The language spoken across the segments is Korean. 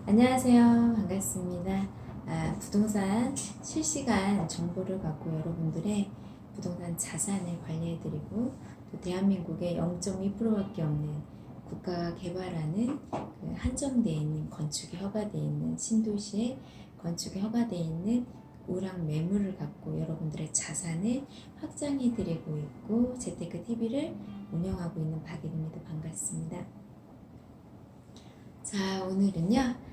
안녕하세요. 반갑습니다. 부동산 실시간 정보를 갖고 여러분들의 부동산 자산을 관리해드리고 또 대한민국의 0.2%밖에 없는 국가가 개발하는 그 한정되어 있는 건축이 허가되어 있는 신도시에 건축이 허가되어 있는 우량 매물을 갖고 여러분들의 자산을 확장해드리고 있고 재테크 TV를 운영하고 있는 박예리입니다. 반갑습니다. 자, 오늘은요.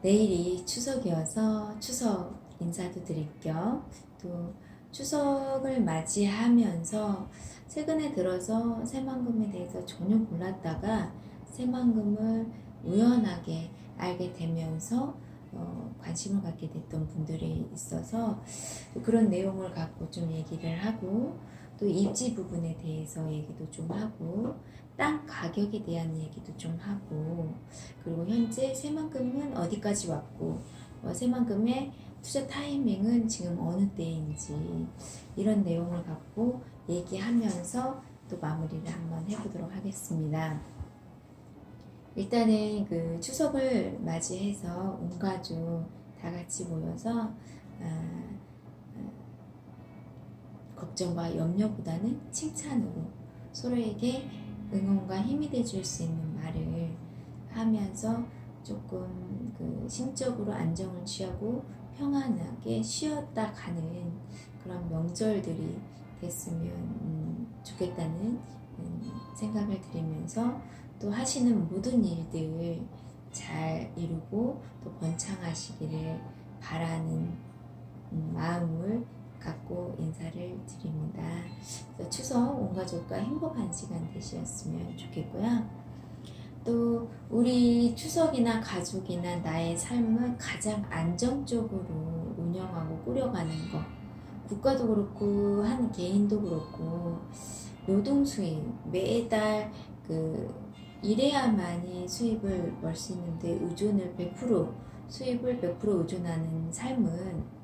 내일이 추석이어서 추석 인사도 드릴 겸 또 추석을 맞이하면서 최근에 들어서 새만금에 대해서 전혀 몰랐다가 새만금을 우연하게 알게 되면서 관심을 갖게 됐던 분들이 있어서 그런 내용을 갖고 좀 얘기를 하고 또 입지 부분에 대해서 얘기도 좀 하고 땅 가격에 대한 얘기도 좀 하고 그리고 현재 새만금은 어디까지 왔고 새만금의 투자 타이밍은 지금 어느 때인지 이런 내용을 갖고 얘기하면서 또 마무리를 한번 해보도록 하겠습니다. 일단은 그 추석을 맞이해서 온 가족 다 같이 모여서 걱정과 염려보다는 칭찬으로 서로에게 응원과 힘이 돼줄 수 있는 말을 하면서 조금 그 심적으로 안정을 취하고 평안하게 쉬었다 가는 그런 명절들이 됐으면 좋겠다는 생각을 드리면서 또 하시는 모든 일들 잘 이루고 또 번창하시기를 바라는 마음을 갖고 인사를 드립니다. 추석 온 가족과 행복한 시간 되셨으면 좋겠고요. 또 우리 추석이나 가족이나 나의 삶을 가장 안정적으로 운영하고 꾸려가는 것, 국가도 그렇고 한 개인도 그렇고 노동 수입 매달 그 일해야만이 수입을 벌 수 있는데 의존을 100% 수입을 100% 의존하는 삶은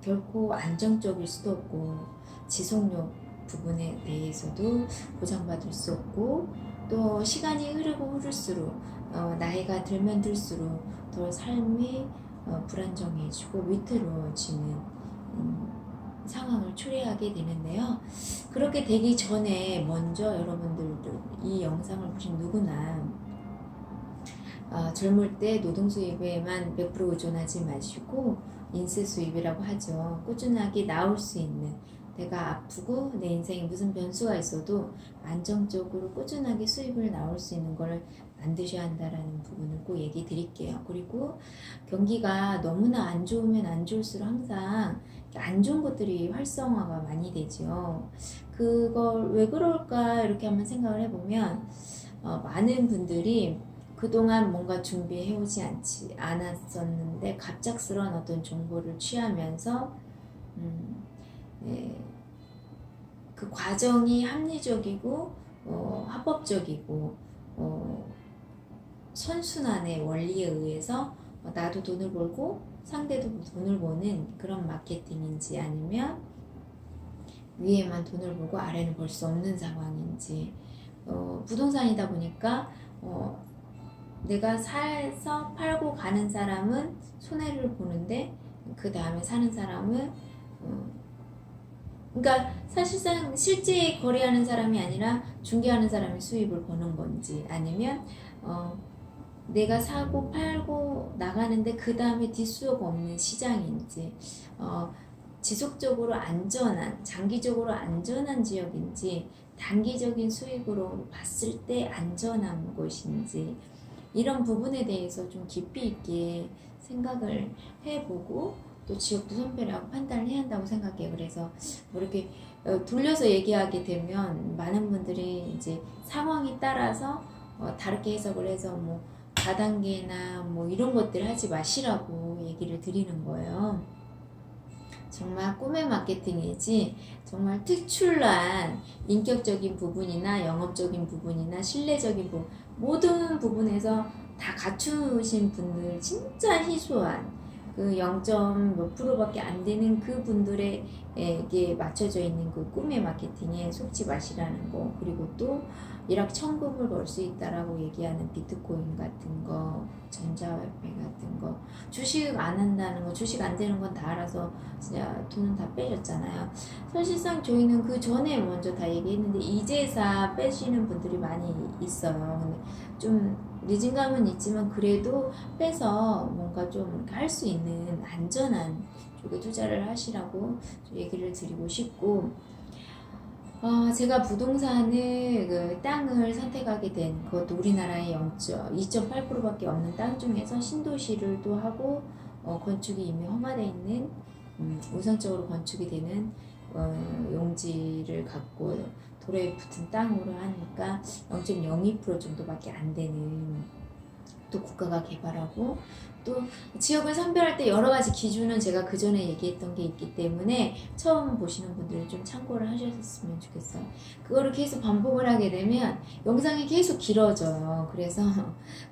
결코 안정적일 수도 없고 지속력 부분에 대해서도 보장받을 수 없고 또 시간이 흐르고 흐를수록 나이가 들면 들수록 더 삶이 불안정해지고 위태로워지는 상황을 초래하게 되는데요. 그렇게 되기 전에 먼저 여러분들도 이 영상을 보신 누구나 젊을 때 노동 수입에만 100% 의존하지 마시고 인세 수입이라고 하죠. 꾸준하게 나올 수 있는 내가 아프고 내 인생에 무슨 변수가 있어도 안정적으로 꾸준하게 수입을 나올 수 있는 걸 만드셔야 한다라는 부분을 꼭 얘기 드릴게요. 그리고 경기가 너무나 안 좋으면 안 좋을수록 항상 안 좋은 것들이 활성화가 많이 되죠. 그걸 왜 그럴까 이렇게 한번 생각을 해보면 많은 분들이 그동안 뭔가 준비해오지 않았었는데 갑작스러운 어떤 정보를 취하면서 그 과정이 합리적이고 합법적이고 선순환의 원리에 의해서 나도 돈을 벌고 상대도 돈을 버는 그런 마케팅인지 아니면 위에만 돈을 벌고 아래는 벌 수 없는 상황인지 부동산이다 보니까 내가 사서 팔고 가는 사람은 손해를 보는데 그 다음에 사는 사람은 그러니까 사실상 실제 거래하는 사람이 아니라 중개하는 사람이 수입을 버는 건지 아니면 내가 사고 팔고 나가는데 그 다음에 뒷수요가 없는 시장인지 지속적으로 안전한 장기적으로 안전한 지역인지 단기적인 수익으로 봤을 때 안전한 곳인지 이런 부분에 대해서 좀 깊이 있게 생각을 해보고 또 지역도 선별하고 판단을 해야 한다고 생각해요. 그래서 뭐 이렇게 돌려서 얘기하게 되면 많은 분들이 이제 상황에 따라서 다르게 해석을 해서 뭐 다단계나 뭐 이런 것들 하지 마시라고 얘기를 드리는 거예요. 정말 꿈의 마케팅이지 정말 특출난 인격적인 부분이나 영업적인 부분이나 신뢰적인 부분 모든 부분에서 다 갖추신 분들 진짜 희소한 그 0. 몇 %밖에 안 되는 그 분들에게 맞춰져 있는 그 꿈의 마케팅에 속지 마시라는 거. 그리고 또 일확천금을 벌 수 있다라고 얘기하는 비트코인 같은 거, 전자화폐 같은 거, 주식 안 한다는 거, 주식 안 되는 건 다 알아서 진짜 돈은 다 빼줬잖아요. 사실상 저희는 그 전에 먼저 다 얘기했는데 이제사 빼시는 분들이 많이 있어요. 근데 좀 늦은 감은 있지만 그래도 빼서 뭔가 좀 할 수 있는 안전한 쪽에 투자를 하시라고 얘기를 드리고 싶고, 제가 부동산을 그 땅을 선택하게 된 그것도 우리나라의 2.8%밖에 없는 땅 중에서 신도시를 또 하고 건축이 이미 허가되어 있는 우선적으로 건축이 되는 용지를 갖고 도로에 붙은 땅으로 하니까 0.02% 정도밖에 안 되는, 또 국가가 개발하고 또 지역을 선별할 때 여러 가지 기준은 제가 그 전에 얘기했던 게 있기 때문에 처음 보시는 분들은 좀 참고를 하셨으면 좋겠어요. 그거를 계속 반복을 하게 되면 영상이 계속 길어져요. 그래서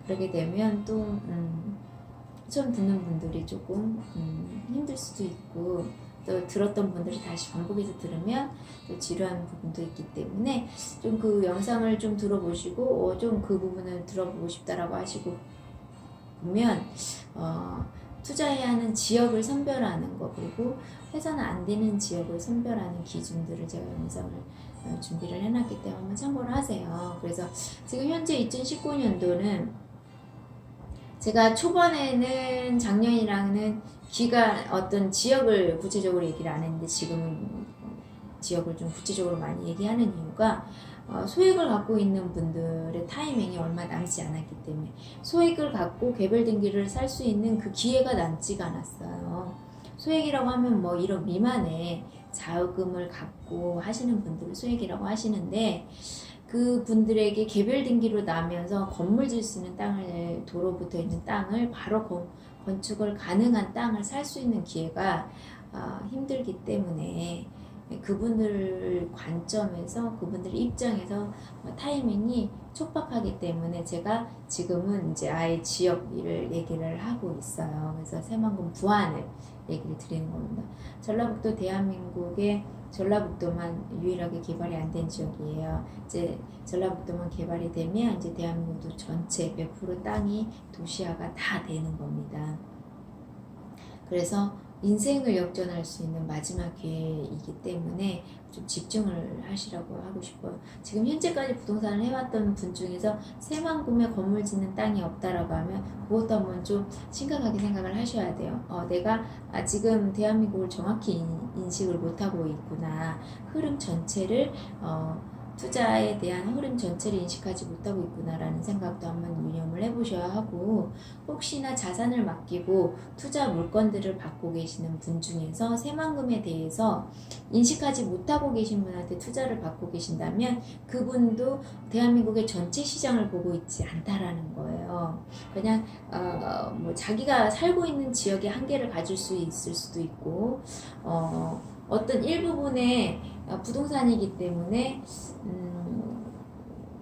그렇게 되면 또 처음 듣는 분들이 조금 힘들 수도 있고, 또 들었던 분들이 다시 반복해서 들으면 또 지루한 부분도 있기 때문에 좀 그 영상을 좀 들어보시고 좀 그 부분을 들어보고 싶다라고 하시고 보면 투자해야 하는 지역을 선별하는 거, 그리고 해서는 안 되는 지역을 선별하는 기준들을 제가 영상을 준비를 해놨기 때문에 한번 참고를 하세요. 그래서 지금 현재 2019년도는 제가 초반에는 작년이랑은 어떤 지역을 구체적으로 얘기를 안 했는데 지금은 지역을 좀 구체적으로 많이 얘기하는 이유가 소액을 갖고 있는 분들의 타이밍이 얼마 남지 않았기 때문에, 소액을 갖고 개별 등기를 살 수 있는 그 기회가 남지가 않았어요. 소액이라고 하면 뭐 1억 미만의 자금을 갖고 하시는 분들을 소액이라고 하시는데, 그 분들에게 개별 등기로 나면서 건물 질 수 있는 땅을, 도로 붙어 있는 땅을 바로 건축을 가능한 땅을 살 수 있는 기회가 힘들기 때문에, 그분들 관점에서, 그분들 입장에서 타이밍이 촉박하기 때문에 제가 지금은 이제 아예 지역을 얘기를 하고 있어요. 그래서 새만금 부안을 얘기를 드리는 겁니다. 전라북도 대한민국의 전라북도만 유일하게 개발이 안 된 지역이에요. 이제 전라북도만 개발이 되면 이제 대한민국도 전체 100% 땅이 도시화가 다 되는 겁니다. 그래서 인생을 역전할 수 있는 마지막 기회이기 때문에 좀 집중을 하시라고 하고 싶어요. 지금 현재까지 부동산을 해왔던 분 중에서 새만금에 건물 짓는 땅이 없다라고 하면 그것도 한번 좀 심각하게 생각을 하셔야 돼요. 내가 지금 대한민국을 정확히 인식을 못하고 있구나. 흐름 전체를 투자에 대한 흐름 전체를 인식하지 못하고 있구나라는 생각도 한번 유념을 해보셔야 하고, 혹시나 자산을 맡기고 투자 물건들을 받고 계시는 분 중에서 새만금에 대해서 인식하지 못하고 계신 분한테 투자를 받고 계신다면 그분도 대한민국의 전체 시장을 보고 있지 않다라는 거예요. 그냥 뭐 자기가 살고 있는 지역의 한계를 가질 수 있을 수도 있고, 어떤 일부분의 부동산이기 때문에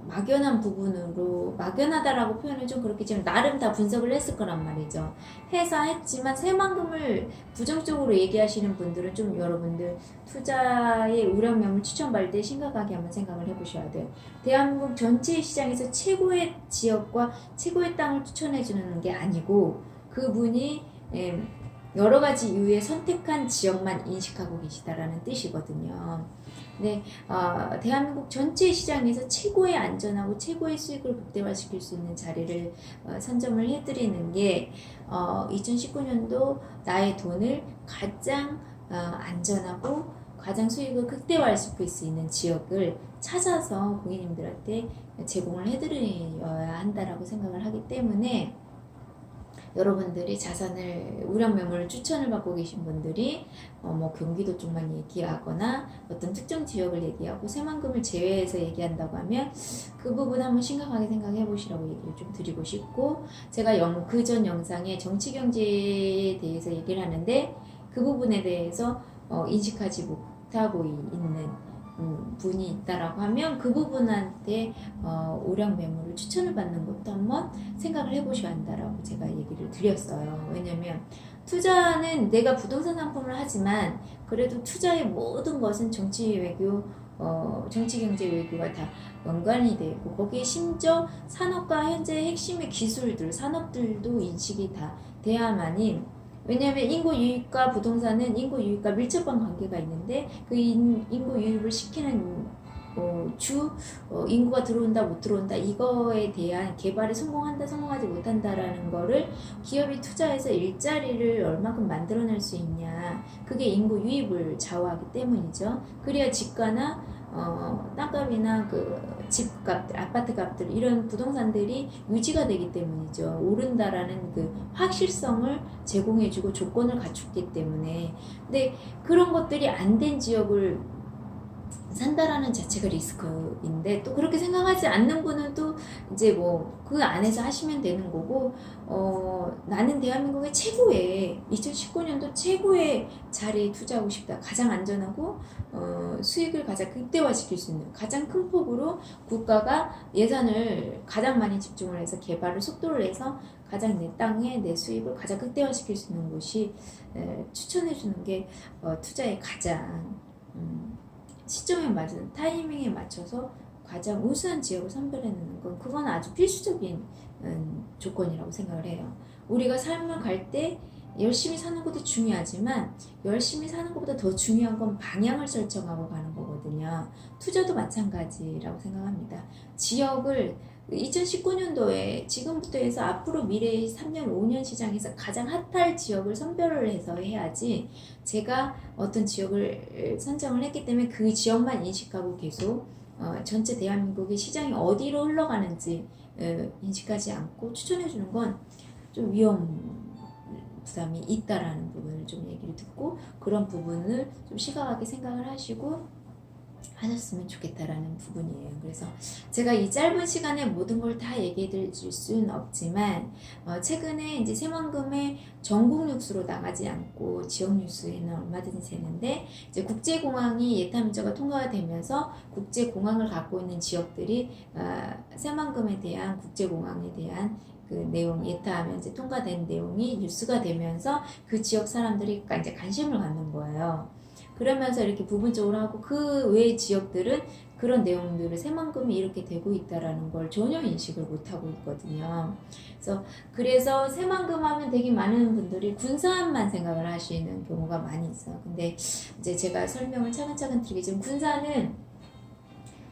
막연한 부분으로, 막연하다라고 표현을 좀 그렇겠지만 나름 다 분석을 했을 거란 말이죠. 했지만 새만금을 부정적으로 얘기하시는 분들은 좀 여러분들 투자의 우량면을 추천받을 때 심각하게 한번 생각을 해보셔야 돼요. 대한민국 전체 시장에서 최고의 지역과 최고의 땅을 추천해주는 게 아니고, 그분이 여러 가지 이유에 선택한 지역만 인식하고 계시다라는 뜻이거든요. 네, 대한민국 전체 시장에서 최고의 안전하고 최고의 수익을 극대화시킬 수 있는 자리를 선점을 해드리는 게 2019년도 나의 돈을 가장 안전하고 가장 수익을 극대화시킬 수 있는 지역을 찾아서 고객님들한테 제공을 해드려야 한다라고 생각을 하기 때문에, 여러분들이 자산을 우량 매물을 추천을 받고 계신 분들이 뭐 경기도 쪽만 얘기하거나 어떤 특정 지역을 얘기하고 새만금을 제외해서 얘기한다고 하면 그 부분 한번 심각하게 생각해 보시라고 얘기를 좀 드리고 싶고, 제가 그 전 영상에 정치 경제에 대해서 얘기를 하는데 그 부분에 대해서 인식하지 못하고 있는 분이 있다라고 하면 그 부분한테 우량 매물을 추천을 받는 것도 한번 생각을 해보셔야 한다라고 제가 얘기를 드렸어요. 왜냐면 투자는 내가 부동산 상품을 하지만 그래도 투자의 모든 것은 정치 외교 정치, 경제, 외교가 다 연관이 되어 있고 거기에 심지어 산업과 현재 핵심의 기술들, 산업들도 인식이 다 돼야만이 왜냐하면 인구 유입과 부동산은 인구 유입과 밀접한 관계가 있는데 그 인구 유입을 시키는 인구가 들어온다 못 들어온다 이거에 대한 개발에 성공한다 성공하지 못한다라는 거를 기업이 투자해서 일자리를 얼마큼 만들어낼 수 있냐 그게 인구 유입을 좌우하기 때문이죠. 그래야 집가나 땅값이나 그 집값들, 아파트 값들 이런 부동산들이 유지가 되기 때문이죠. 오른다라는 그 확실성을 제공해주고 조건을 갖췄기 때문에. 근데 그런 것들이 안 된 지역을 산다라는 자체가 리스크인데 또 그렇게 생각하지 않는 분은 또 이제 뭐 그 안에서 하시면 되는 거고 나는 대한민국의 최고의 2019년도 최고의 자리에 투자하고 싶다. 가장 안전하고 수익을 가장 극대화시킬 수 있는 가장 큰 폭으로 국가가 예산을 가장 많이 집중을 해서 개발을 속도를 내서 가장 내 땅에 내 수익을 가장 극대화시킬 수 있는 곳이 추천해 주는 게 투자의 가장 시점에 맞은 타이밍에 맞춰서 가장 우수한 지역을 선별해내는 건 그건 아주 필수적인 조건이라고 생각을 해요. 우리가 삶을 갈 때 열심히 사는 것도 중요하지만 열심히 사는 것보다 더 중요한 건 방향을 설정하고 가는 거거든요. 투자도 마찬가지라고 생각합니다. 지역을 2019년도에 지금부터 해서 앞으로 미래의 3년, 5년 시장에서 가장 핫할 지역을 선별을 해서 해야지 제가 어떤 지역을 선정을 했기 때문에 그 지역만 인식하고 계속 전체 대한민국의 시장이 어디로 흘러가는지 인식하지 않고 추천해주는 건 좀 위험 부담이 있다라는 부분을 좀 얘기를 듣고 그런 부분을 좀 시각하게 생각을 하시고 하셨으면 좋겠다라는 부분이에요. 그래서 제가 이 짧은 시간에 모든 걸 다 얘기해 드릴 수는 없지만 최근에 이제 새만금의 전국 뉴스로 나가지 않고 지역 뉴스에는 얼마든지 되는데 이제 국제공항이 예타민주가 통과가 되면서 국제공항을 갖고 있는 지역들이 새만금에 대한 국제공항에 대한 그 내용 예타하면 이제 통과된 내용이 뉴스가 되면서 그 지역 사람들이 이제 관심을 갖는 거예요. 그러면서 이렇게 부분적으로 하고 그 외의 지역들은 그런 내용들을 새만금이 이렇게 되고 있다라는 걸 전혀 인식을 못하고 있거든요. 그래서 새만금 하면 되게 많은 분들이 군산만 생각을 하시는 경우가 많이 있어요. 근데 이제 제가 설명을 차근차근 드리겠지만 군산은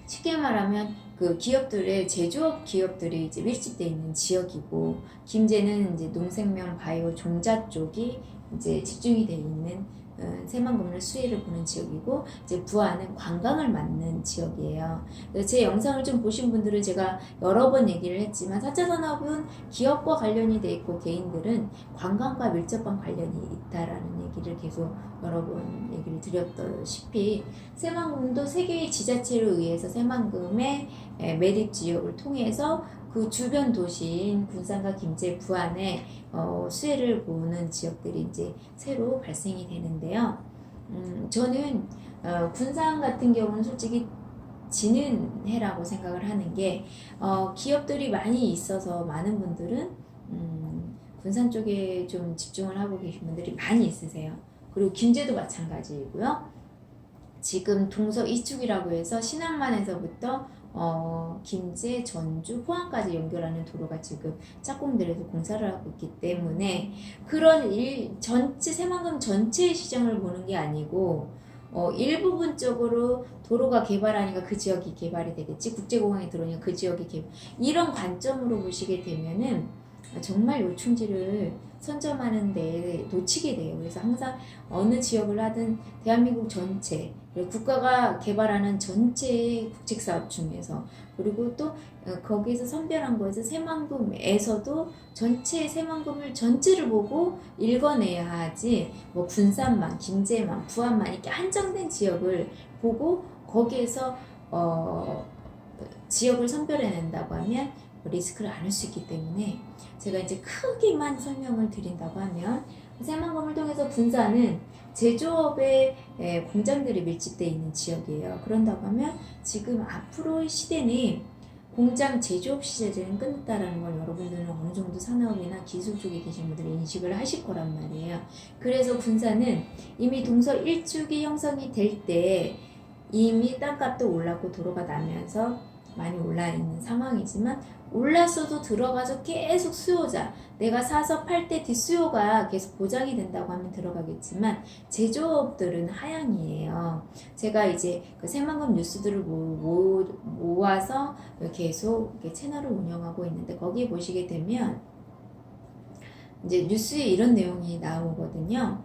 쉽게 말하면 그 기업들의 제조업 기업들이 이제 밀집되어 있는 지역이고 김제는 이제 농생명 바이오 종자 쪽이 이제 집중이 되어 있는 새만금을 수혜를 보는 지역이고 이제 부안은 관광을 맡는 지역이에요. 제 영상을 좀 보신 분들은 제가 여러 번 얘기를 했지만 4차 산업은 기업과 관련이 돼 있고 개인들은 관광과 밀접한 관련이 있다라는 얘기를 계속 여러 번 얘기를 드렸다시피 새만금도 세계의 지자체로 의해서 새만금의 매립 지역을 통해서 그 주변 도시인 군산과 김제, 부안에 수혜를 보는 지역들이 이제 새로 발생이 되는데요. 저는 군산 같은 경우는 솔직히 지는 해라고 생각을 하는 게 기업들이 많이 있어서 많은 분들은 군산 쪽에 좀 집중을 하고 계신 분들이 많이 있으세요. 그리고 김제도 마찬가지이고요. 지금 동서 이축이라고 해서 신항만에서부터 김제, 전주, 포항까지 연결하는 도로가 지금 짝꿍들에서 공사를 하고 있기 때문에 그런 전체 새만금 전체의 시장을 보는 게 아니고 일부분적으로 도로가 개발하니까 그 지역이 개발이 되겠지 국제공항에 들어오니까 그 지역이 개발 이런 관점으로 보시게 되면은 정말 요충지를 선점하는 데 놓치게 돼요. 그래서 항상 어느 지역을 하든 대한민국 전체 국가가 개발하는 전체 국책사업 중에서 그리고 또 거기에서 선별한 거에서 새만금에서도 전체 새만금을 전체를 보고 읽어내야 하지 뭐 군산만, 김제만, 부안만 이렇게 한정된 지역을 보고 거기에서 지역을 선별해낸다고 하면 리스크를 안을 수 있기 때문에 제가 이제 크게만 설명을 드린다고 하면 새만금을 통해서 군산은 제조업의 공장들이 밀집되어 있는 지역이에요. 그런다고 하면 지금 앞으로의 시대는 공장 제조업 시대는 끝났다라는 걸 여러분들은 어느 정도 산업이나 기술 쪽에 계신 분들이 인식을 하실 거란 말이에요. 그래서 군산은 이미 동서 일축이 형성이 될 때 이미 땅값도 올랐고 도로가 나면서 많이 올라 있는 상황이지만 올랐어도 들어가서 계속 수요자, 내가 사서 팔 때 뒷수요가 계속 보장이 된다고 하면 들어가겠지만 제조업들은 하향이에요. 제가 이제 그 새만금 뉴스들을 모아서 계속 이렇게 채널을 운영하고 있는데 거기 보시게 되면 이제 뉴스에 이런 내용이 나오거든요.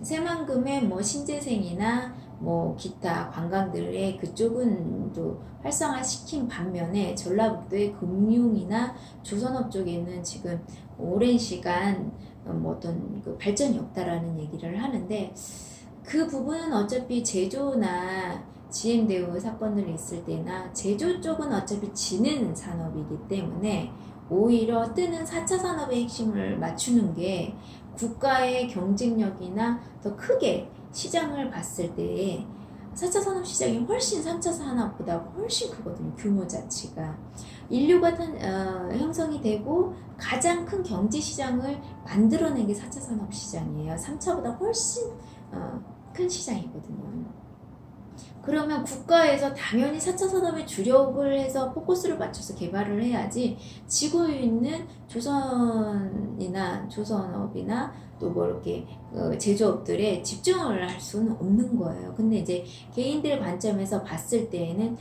새만금의 뭐 신재생이나 뭐 기타 관광들의 그쪽은 또 활성화시킨 반면에 전라북도의 금융이나 조선업 쪽에는 지금 오랜 시간 뭐 어떤 그 발전이 없다라는 얘기를 하는데 그 부분은 어차피 제조나 GM대우 사건들이 있을 때나 제조 쪽은 어차피 지는 산업이기 때문에 오히려 뜨는 4차 산업의 핵심을 맞추는 게 국가의 경쟁력이나 더 크게 시장을 봤을 때 4차 산업 시장이 훨씬 3차 산업보다 훨씬 크거든요. 규모 자체가. 인류가 형성이 되고 가장 큰 경제 시장을 만들어낸 게 4차 산업 시장이에요. 3차보다 훨씬 큰 시장이거든요. 그러면 국가에서 당연히 4차 산업에 주력을 해서 포커스를 맞춰서 개발을 해야지 지고 있는 조선이나 조선업이나 또 뭐 이렇게 제조업들에 집중을 할 수는 없는 거예요. 근데 이제 개인들 관점에서 봤을 때에는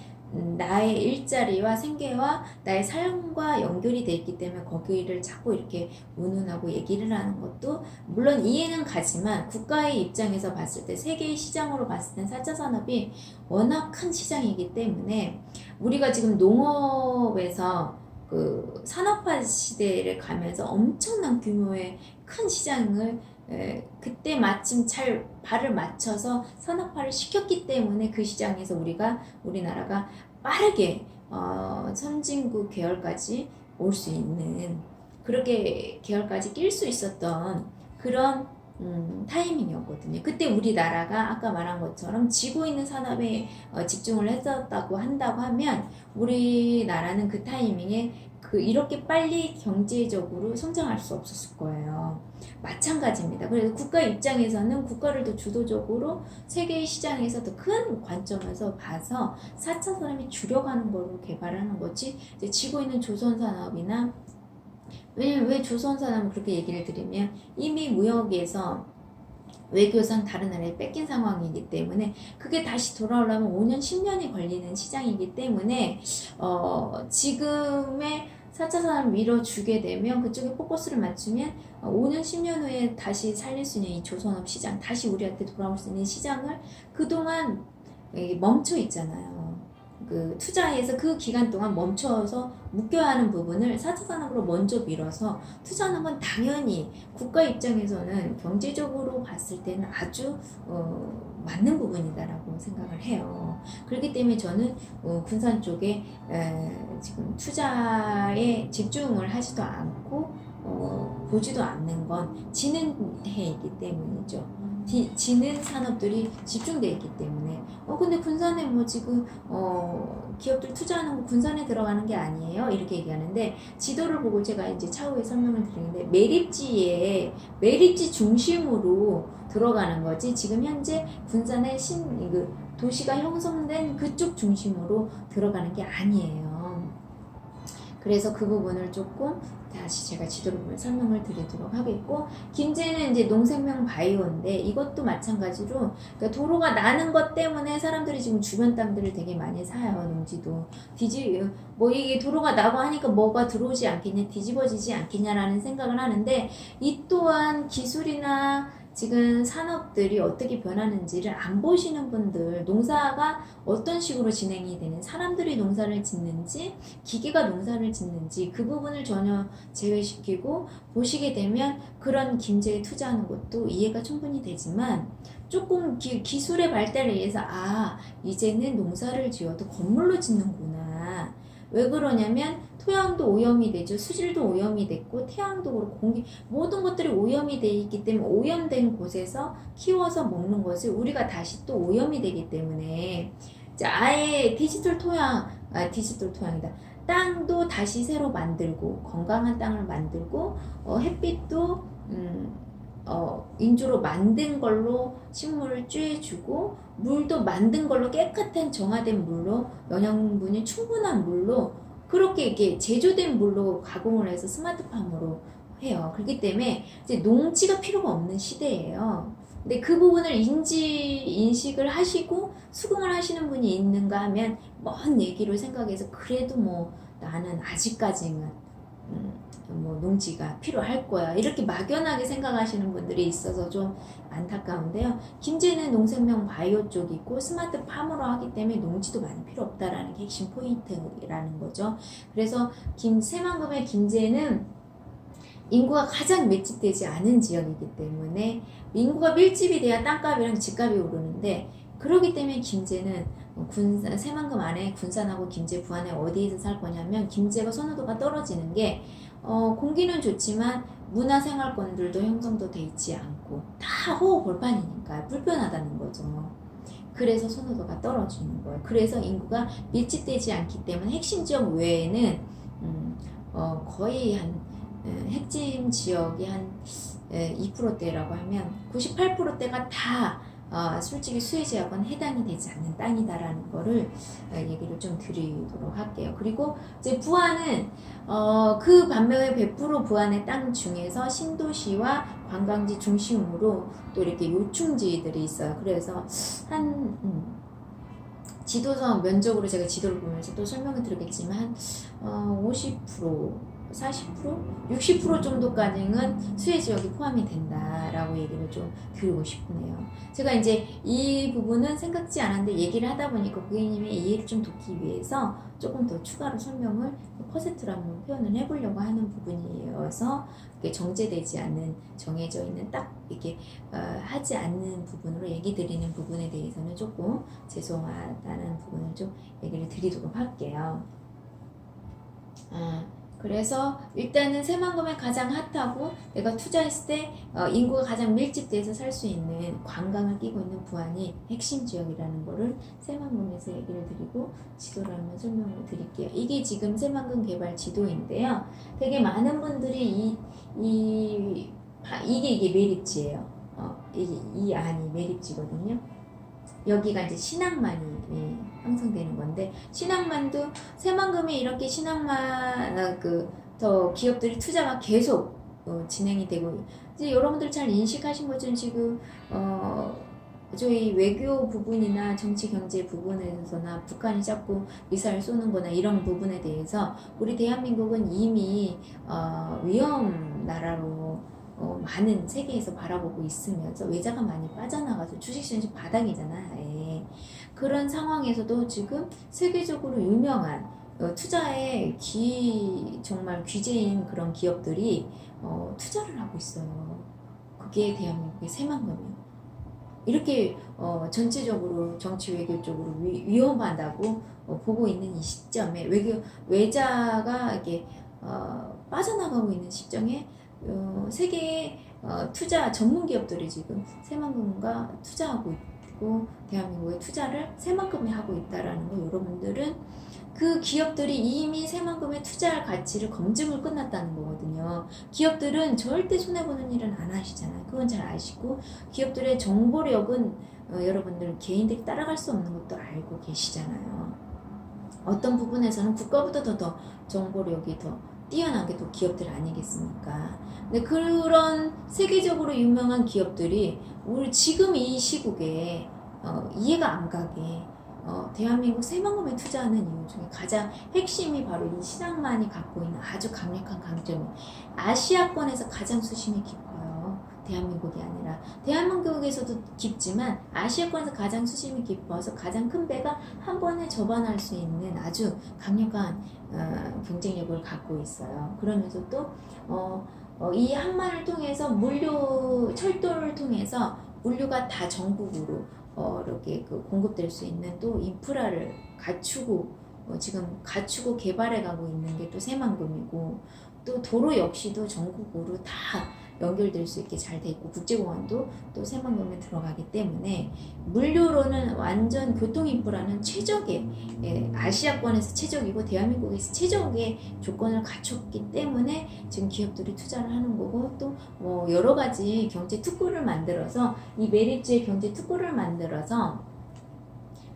나의 일자리와 생계와 나의 삶과 연결이 돼 있기 때문에 거기를 자꾸 이렇게 운운하고 얘기를 하는 것도 물론 이해는 가지만 국가의 입장에서 봤을 때 세계의 시장으로 봤을 땐 4차 산업이 워낙 큰 시장이기 때문에 우리가 지금 농업에서 그 산업화 시대를 가면서 엄청난 규모의 큰 시장을 그때 마침 잘 발을 맞춰서 산업화를 시켰기 때문에 그 시장에서 우리나라가 빠르게 선진국 계열까지 올 수 있는 그렇게 계열까지 낄 수 있었던 그런 타이밍이었거든요. 그때 우리나라가 아까 말한 것처럼 지고 있는 산업에 집중을 했었다고 한다고 하면 우리나라는 그 타이밍에 이렇게 빨리 경제적으로 성장할 수 없었을 거예요. 마찬가지입니다. 그래서 국가 입장에서는 국가를 더 주도적으로 세계의 시장에서 더 큰 관점에서 봐서 4차 산업이 주력하는 걸로 개발하는 거지 이제 지고 있는 조선산업이나 왜 조선산업은 그렇게 얘기를 드리면 이미 무역에서 외교상 다른 나라에 뺏긴 상황이기 때문에 그게 다시 돌아오려면 5년, 10년이 걸리는 시장이기 때문에 지금의 4차 산업을 밀어주게 되면 그쪽에 포커스를 맞추면 5년, 10년 후에 다시 살릴 수 있는 이 조선업 시장, 다시 우리한테 돌아올 수 있는 시장을 그동안 멈춰 있잖아요. 그 투자해서 그 기간 동안 멈춰서 묶여야 하는 부분을 4차 산업으로 먼저 밀어서 투자하는 건 당연히 국가 입장에서는 경제적으로 봤을 때는 아주 맞는 부분이다라고 생각을 해요. 그렇기 때문에 저는 군산 쪽에 지금 투자에 집중을 하지도 않고 보지도 않는 건 지는 해이기 때문이죠. 지는 산업들이 집중되어 있기 때문에 근데 군산에 뭐 지금 기업들 투자하는 거 군산에 들어가는 게 아니에요 이렇게 얘기하는데 지도를 보고 제가 이제 차후에 설명을 드리는데 매립지 중심으로 들어가는 거지 지금 현재 군산의 도시가 형성된 그쪽 중심으로 들어가는 게 아니에요. 그래서 그 부분을 조금 다시 제가 지도를 보면 설명을 드리도록 하겠고 김제는 이제 농생명 바이오인데 이것도 마찬가지로 그러니까 도로가 나는 것 때문에 사람들이 지금 주변 땅들을 되게 많이 사요. 농지도 뭐 이게 도로가 나고 하니까 뭐가 들어오지 않겠냐 뒤집어지지 않겠냐라는 생각을 하는데 이 또한 기술이나 지금 산업들이 어떻게 변하는지를 안 보시는 분들 농사가 어떤 식으로 진행이 되는 사람들이 농사를 짓는지 기계가 농사를 짓는지 그 부분을 전혀 제외시키고 보시게 되면 그런 김제에 투자하는 것도 이해가 충분히 되지만 조금 기술의 발달에 의해서 이제는 농사를 지어도 건물로 짓는구나. 왜 그러냐면 토양도 오염이 되죠. 수질도 오염이 됐고 태양도 그렇고 모든 것들이 오염이 돼 있기 때문에 오염된 곳에서 키워서 먹는 것을 우리가 다시 또 오염이 되기 때문에 아예 디지털 토양이다. 땅도 다시 새로 만들고 건강한 땅을 만들고 햇빛도 인조로 만든 걸로 식물을 쬐주고 물도 만든 걸로 깨끗한 정화된 물로 영양분이 충분한 물로 그렇게 이렇게 제조된 물로 가공을 해서 스마트팜으로 해요. 그렇기 때문에 이제 농지가 필요가 없는 시대예요. 근데 그 부분을 인식을 하시고 수긍을 하시는 분이 있는가 하면 먼 얘기를 생각해서 그래도 뭐 나는 아직까지는 뭐 농지가 필요할 거야 이렇게 막연하게 생각하시는 분들이 있어서 좀 안타까운데요. 김제는 농생명 바이오 쪽이고 스마트팜으로 하기 때문에 농지도 많이 필요 없다라는 게 핵심 포인트라는 거죠. 그래서 새만금의 김제는 인구가 가장 밀집되지 않은 지역이기 때문에 인구가 밀집이 돼야 땅값이랑 집값이 오르는데 그렇기 때문에 김제는 새만금 안에 군산하고 김제 부안에 어디에서 살 거냐면 김제가 선호도가 떨어지는 게 공기는 좋지만 문화생활권들도 형성도 돼 있지 않고 다 호흡 골반이니까 불편하다는 거죠. 그래서 선호도가 떨어지는 거예요. 그래서 인구가 밀집되지 않기 때문에 핵심 지역 외에는 거의 한 핵심 지역이 한 2%대라고 하면 98%대가 다 솔직히 수혜지역은 해당이 되지 않는 땅이다라는 거를 얘기를 좀 드리도록 할게요. 그리고 이제 부안은 그 반면에 100% 부안의 땅 중에서 신도시와 관광지 중심으로 또 이렇게 요충지들이 있어요. 그래서 한 지도서 면적으로 제가 지도를 보면서 또 설명을 드리겠지만 50% 40%? 60% 정도까지는 수혜지역이 포함이 된다라고 얘기를 좀 드리고 싶네요. 제가 이제 이 부분은 생각지 않았는데 얘기를 하다 보니까 고객님의 이해를 좀 돕기 위해서 조금 더 추가로 설명을 퍼센트로 한번 표현을 해보려고 하는 부분이어서 정제되지 않는 정해져 있는 딱 이렇게 하지 않는 부분으로 얘기 드리는 부분에 대해서는 조금 죄송하다는 부분을 좀 얘기를 드리도록 할게요. 그래서 일단은 새만금에 가장 핫하고 내가 투자했을 때 인구가 가장 밀집돼서 살 수 있는 관광을 끼고 있는 부안이 핵심 지역이라는 거를 새만금에서 얘기를 드리고 지도를 한번 설명을 드릴게요. 이게 지금 새만금 개발 지도인데요. 되게 많은 분들이 이게 매립지예요. 이 안이 매립지거든요. 여기가 이제 신앙만이 형성되는 건데 신앙만도 새만금이 이렇게 신앙만 더 기업들이 투자가 계속 진행이 되고 이제 여러분들 잘 인식하신 것처럼 지금 저희 외교 부분이나 정치 경제 부분에서나 북한이 자꾸 미사일 쏘는 거나 이런 부분에 대해서 우리 대한민국은 이미 위험 나라로 많은 세계에서 바라보고 있으면서 외자가 많이 빠져나가서 주식시장이 바닥이잖아. 그런 상황에서도 지금 세계적으로 유명한 투자에 정말 귀재인 그런 기업들이 투자를 하고 있어요. 그게 대한민국의 새만금이에요. 이렇게 전체적으로 정치 외교 쪽으로 위험하다고 보고 있는 이 시점에 외자가 이렇게 빠져나가고 있는 시점에 세계의 투자 전문 기업들이 지금 새만금과 투자하고 있고 대한민국의 투자를 새만금에 하고 있다라는 거 여러분들은 그 기업들이 이미 새만금에 투자할 가치를 검증을 끝났다는 거거든요. 기업들은 절대 손해보는 일은 안 하시잖아요. 그건 잘 아시고 기업들의 정보력은 여러분들 개인들이 따라갈 수 없는 것도 알고 계시잖아요. 어떤 부분에서는 국가보다 더 정보력이 더 뛰어난 게 또 기업들 아니겠습니까? 근데 그런 세계적으로 유명한 기업들이 우리 지금 이 시국에 이해가 안 가게 대한민국 새만금에 투자하는 이유 중에 가장 핵심이 바로 이 신앙만이 갖고 있는 아주 강력한 강점이 아시아권에서 가장 수심이 깊어요. 대한민국이 아니라 대한민국에서도 깊지만 아시아권에서 가장 수심이 깊어서 가장 큰 배가 한 번에 접안할 수 있는 아주 강력한 경쟁력을 갖고 있어요. 그러면서 또 이 항만을 통해서 철도를 통해서 물류가 다 전국으로 이렇게 공급될 수 있는 또 인프라를 지금 갖추고 개발해 가고 있는 게 또 새만금이고 또 도로 역시도 전국으로 다 연결될 수 있게 잘 돼 있고 국제공항도 또 새만금에 들어가기 때문에 물류로는 완전 교통인프라는 최적의 아시아권에서 최적이고 대한민국에서 최적의 조건을 갖췄기 때문에 지금 기업들이 투자를 하는 거고 또 뭐 여러 가지 경제 특구를 만들어서 이 매립지의 경제 특구를 만들어서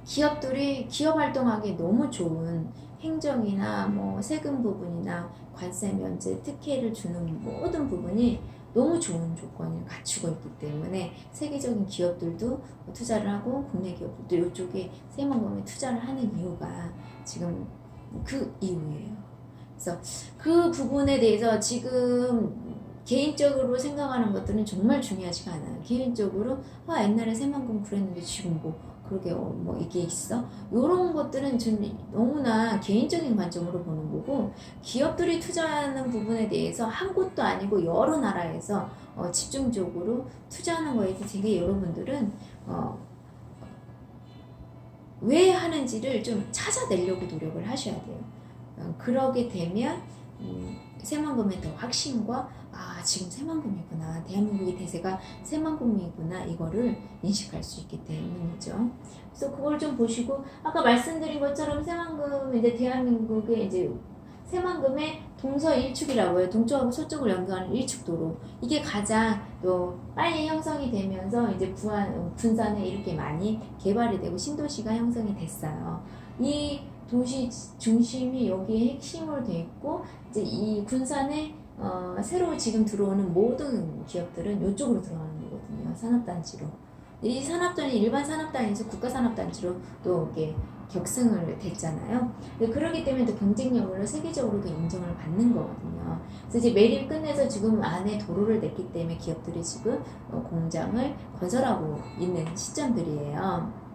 기업들이 기업 활동하기 너무 좋은 행정이나 뭐 세금 부분이나 관세 면제 특혜를 주는 모든 부분이 너무 좋은 조건을 갖추고 있기 때문에 세계적인 기업들도 투자를 하고 국내 기업들도 이쪽에 새만금에 투자를 하는 이유가 지금 그 이유예요. 그래서 그 부분에 대해서 지금 개인적으로 생각하는 것들은 정말 중요하지가 않아요. 개인적으로 옛날에 새만금 그랬는데 지금 뭐 그러게 뭐 이게 있어? 이런 것들은 좀 너무나 개인적인 관점으로 보는 거고 기업들이 투자하는 부분에 대해서 한 곳도 아니고 여러 나라에서 집중적으로 투자하는 거에 대해서 되게 여러분들은 왜 하는지를 좀 찾아내려고 노력을 하셔야 돼요. 그러게 되면 새만금의 더 확신과 지금 새만금이구나, 대한민국의 대세가 새만금이구나 이거를 인식할 수 있기 때문이죠. 그래서 그걸 좀 보시고 아까 말씀드린 것처럼 새만금 이제 대한민국의 이제 새만금의 동서일축이라고 해요. 동쪽하고 서쪽을 연결하는 일축도로 이게 가장 또 빨리 형성이 되면서 이제 군산에 이렇게 많이 개발이 되고 신도시가 형성이 됐어요. 이 도시 중심이 여기에 핵심으로 돼 있고 이제 이 군산에 새로 지금 들어오는 모든 기업들은 이쪽으로 들어가는 거거든요. 산업단지로. 이 산업단이 일반 산업단지에서 국가산업단지로 또 이렇게 격승을 됐잖아요. 그렇기 때문에 또 경쟁력으로 세계적으로도 인정을 받는 거거든요. 그래서 이제 매립 끝내서 지금 안에 도로를 냈기 때문에 기업들이 지금 공장을 건설하고 있는 시점들이에요.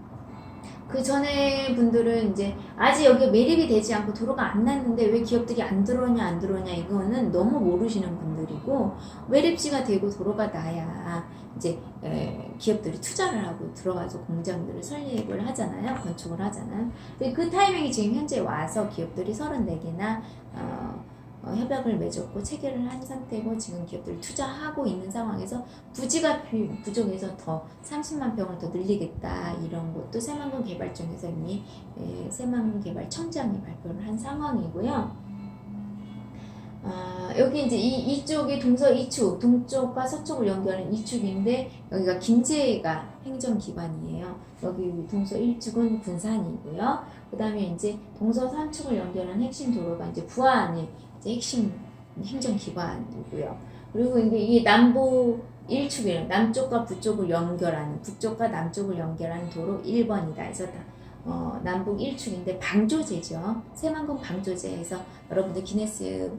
그 전에 분들은 이제 아직 여기 매립이 되지 않고 도로가 안 났는데 왜 기업들이 안 들어오냐 이거는 너무 모르시는 분들이고 매립지가 되고 도로가 나야 이제 기업들이 투자를 하고 들어가서 공장들을 설립을 하잖아요. 건축을 하잖아요. 근데 그 타이밍이 지금 현재 와서 기업들이 34개나 협약을 맺었고 체결을 한 상태고 지금 기업들이 투자하고 있는 상황에서 부지가 부족해서 더 30만 평을 더 늘리겠다 이런 것도 새만금 개발청에서 이미 새만금 개발청장이 발표를 한 상황이고요. 여기 이제 이쪽이 동서이축, 동쪽과 서쪽을 연결하는 이축인데 여기가 김제가 행정기관이에요. 여기 동서일축은 군산이고요. 그 다음에 이제 동서삼축을 연결하는 핵심 도로가 이제 부안이 이제 핵심 행정기관이고요. 그리고 이게 남부 일축이에요. 남쪽과 북쪽을 연결하는, 북쪽과 남쪽을 연결하는 도로 1번이다. 그래서 남북 일축인데 방조제죠. 새만금 방조제에서 여러분들 기네스에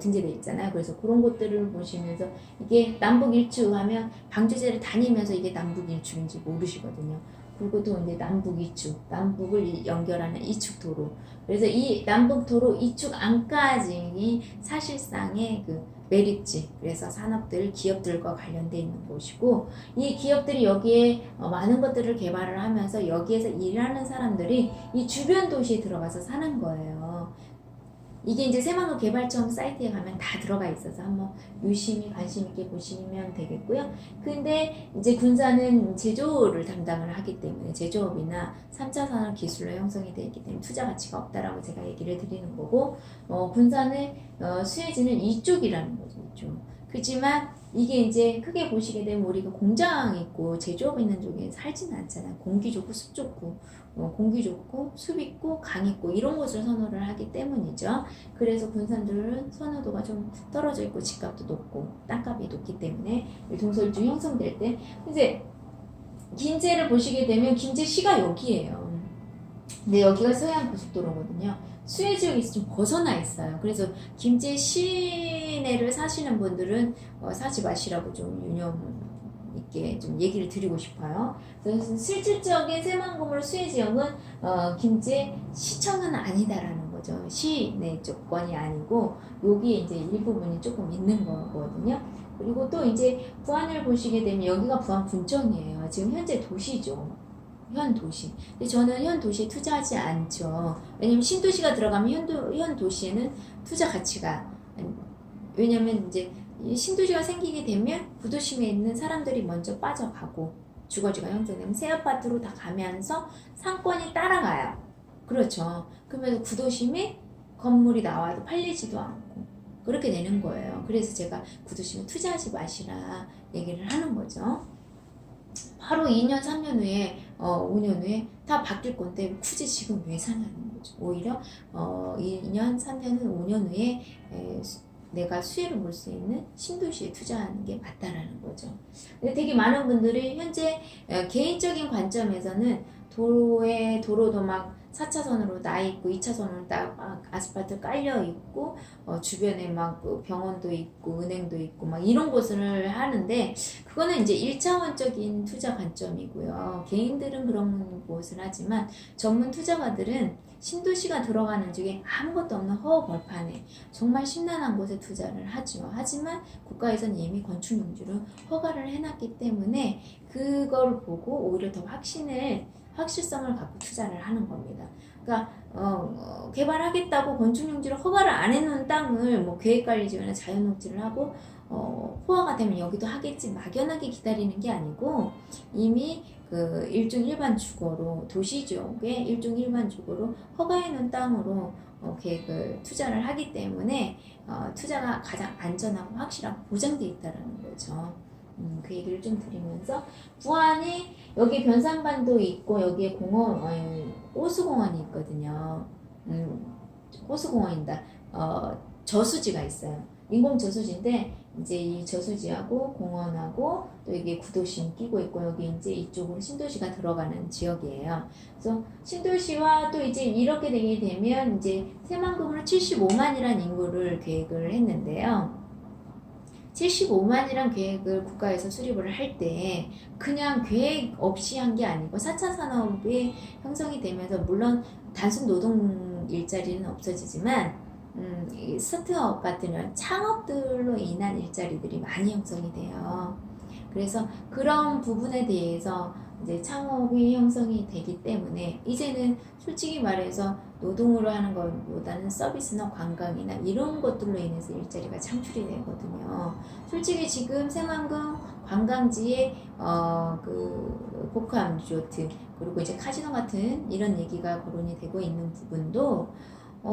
등재되어 있잖아요. 그래서 그런 것들을 보시면서 이게 남북 일축 하면 방조제를 다니면서 이게 남북 일축인지 모르시거든요. 그리고 또 이제 남북 이축, 남북을 연결하는 이축 도로. 그래서 이 남북 도로 이축 안까지 사실상의 그 매립지, 그래서 산업들, 기업들과 관련되어 있는 곳이고 이 기업들이 여기에 많은 것들을 개발을 하면서 여기에서 일하는 사람들이 이 주변 도시에 들어가서 사는 거예요. 이게 이제 새만금 개발청 사이트에 가면 다 들어가 있어서 한번 유심히 관심 있게 보시면 되겠고요. 근데 이제 군산은 제조를 담당을 하기 때문에 제조업이나 3차 산업 기술로 형성이 되어 있기 때문에 투자 가치가 없다라고 제가 얘기를 드리는 거고 군산의 수혜지는 이쪽이라는 거죠. 이쪽. 그렇지만 이게 이제 크게 보시게 되면 우리가 공장 있고 제조업 있는 쪽에 살지는 않잖아요. 공기 좋고 습 좋고 공기 좋고 숲 있고 강 있고 이런 곳을 선호를 하기 때문이죠. 그래서 군산들은 선호도가 좀 떨어져 있고 집값도 높고 땅값이 높기 때문에 동서일축 형성될 때 이제 김제를 보시게 되면 김제시가 여기예요. 근데 여기가 서해안 고속도로거든요. 수혜지역에서 좀 벗어나 있어요. 그래서 김제 시내를 사시는 분들은 사지 마시라고 좀 유념 있게 좀 얘기를 드리고 싶어요. 그래서 실질적인 새만금으로 수혜지역은 김제 시청은 아니다라는 거죠. 시내 조건이 아니고 여기에 이제 일부분이 조금 있는 거거든요. 그리고 또 이제 부안을 보시게 되면 여기가 부안 군청이에요. 지금 현재 도시죠. 현 도시. 근데 저는 현 도시에 투자하지 않죠. 왜냐면 신도시가 들어가면 현 도시에는 투자 가치가 왜냐면 이제 이 신도시가 생기게 되면 구도심에 있는 사람들이 먼저 빠져가고 주거지가 형성되면 새 아파트로 다 가면서 상권이 따라가요. 그렇죠. 그러면 구도심에 건물이 나와도 팔리지도 않고 그렇게 되는 거예요. 그래서 제가 구도심에 투자하지 마시라 얘기를 하는 거죠. 바로 2년, 3년 후에, 5년 후에 다 바뀔 건데 굳이 지금 왜 사냐는 거죠. 오히려 2년, 3년은 5년 후에 내가 수혜를 볼 수 있는 신도시에 투자하는 게 맞다라는 거죠. 근데 되게 많은 분들이 현재 개인적인 관점에서는 도로도 막 4차선으로 나 있고 2차선으로 딱 아스팔트 깔려 있고 주변에 막 병원도 있고 은행도 있고 막 이런 곳을 하는데 그거는 이제 1차원적인 투자 관점이고요. 개인들은 그런 곳을 하지만 전문 투자가들은 신도시가 들어가는 쪽에 아무것도 없는 허허 벌판에 정말 심란한 곳에 투자를 하죠. 하지만 국가에서는 이미 건축용지를 허가를 해놨기 때문에 그걸 보고 오히려 더 확실성을 갖고 투자를 하는 겁니다. 그러니까 개발하겠다고 건축용지를 허가를 안 해놓은 땅을 뭐 계획관리지원이나 자연녹지를 하고 포화가 되면 여기도 하겠지 막연하게 기다리는 게 아니고 이미 그 일종 일반 주거로 도시 지역에 일종 일반 주거로 허가해놓은 땅으로 계획을 투자를 하기 때문에 투자가 가장 안전하고 확실하고 보장돼 있다라는 거죠. 그 얘기를 좀 드리면서 부안이 여기 변산반도 있고 여기에 호수공원이 있거든요. 호수공원이다. 저수지가 있어요. 인공 저수지인데 이제 이 저수지하고 공원하고 또 이게 구도심 끼고 있고 여기 이제 이쪽으로 신도시가 들어가는 지역이에요. 그래서 신도시와 또 이제 이렇게 되게 되면 이제 새만금으로 75만이라는 인구를 계획을 했는데요. 75만이란 계획을 국가에서 수립을 할 때 그냥 계획 없이 한 게 아니고 4차 산업이 형성이 되면서 물론 단순 노동 일자리는 없어지지만 스타트업 같은 이런 창업들로 인한 일자리들이 많이 형성이 돼요. 그래서 그런 부분에 대해서 이제 창업이 형성이 되기 때문에 이제는 솔직히 말해서 노동으로 하는 것보다는 서비스나 관광이나 이런 것들로 인해서 일자리가 창출이 되거든요. 솔직히 지금 새만금 관광지에 그 복합 리조트 그리고 이제 카지노 같은 이런 얘기가 거론이 되고 있는 부분도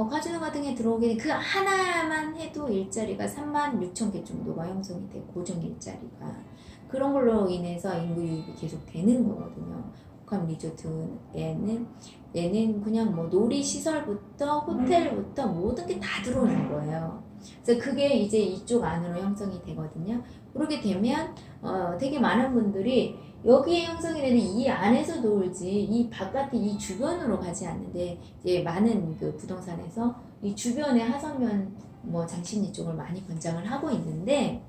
카지노 같은 게 들어오게 그 하나만 해도 일자리가 36,000개 정도가 형성이 돼 고정 일자리가 그런 걸로 인해서 인구 유입이 계속 되는 거거든요. 복합 리조트에는 얘는 그냥 뭐 놀이 시설부터 호텔부터 모든 게 다 들어오는 거예요. 그래서 그게 이제 이쪽 안으로 형성이 되거든요. 그렇게 되면 되게 많은 분들이 여기에 형성이 되는 이 안에서 놀지 이 바깥에 이 주변으로 가지 않는데 이제 많은 그 부동산에서 이 주변에 하성면 뭐 장신리 쪽을 많이 권장을 하고 있는데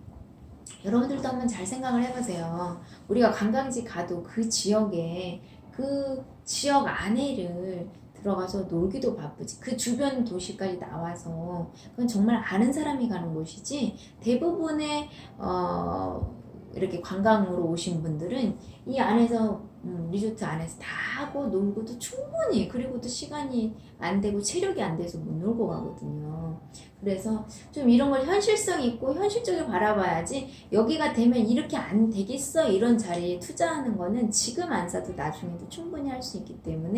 여러분들도 한번 잘 생각을 해보세요. 우리가 관광지 가도 그 지역에 그 지역 안에를 들어가서 놀기도 바쁘지 그 주변 도시까지 나와서 그건 정말 아는 사람이 가는 곳이지 대부분의 이렇게 관광으로 오신 분들은 이 안에서 리조트 안에서 다 하고 놀고도 충분히 그리고 또 시간이 안 되고 체력이 안 돼서 못 놀고 가거든요. 그래서 좀 이런 걸 현실성 있고 현실적으로 바라봐야지 여기가 되면 이렇게 안 되겠어 이런 자리에 투자하는 거는 지금 안 사도 나중에도 충분히 할 수 있기 때문에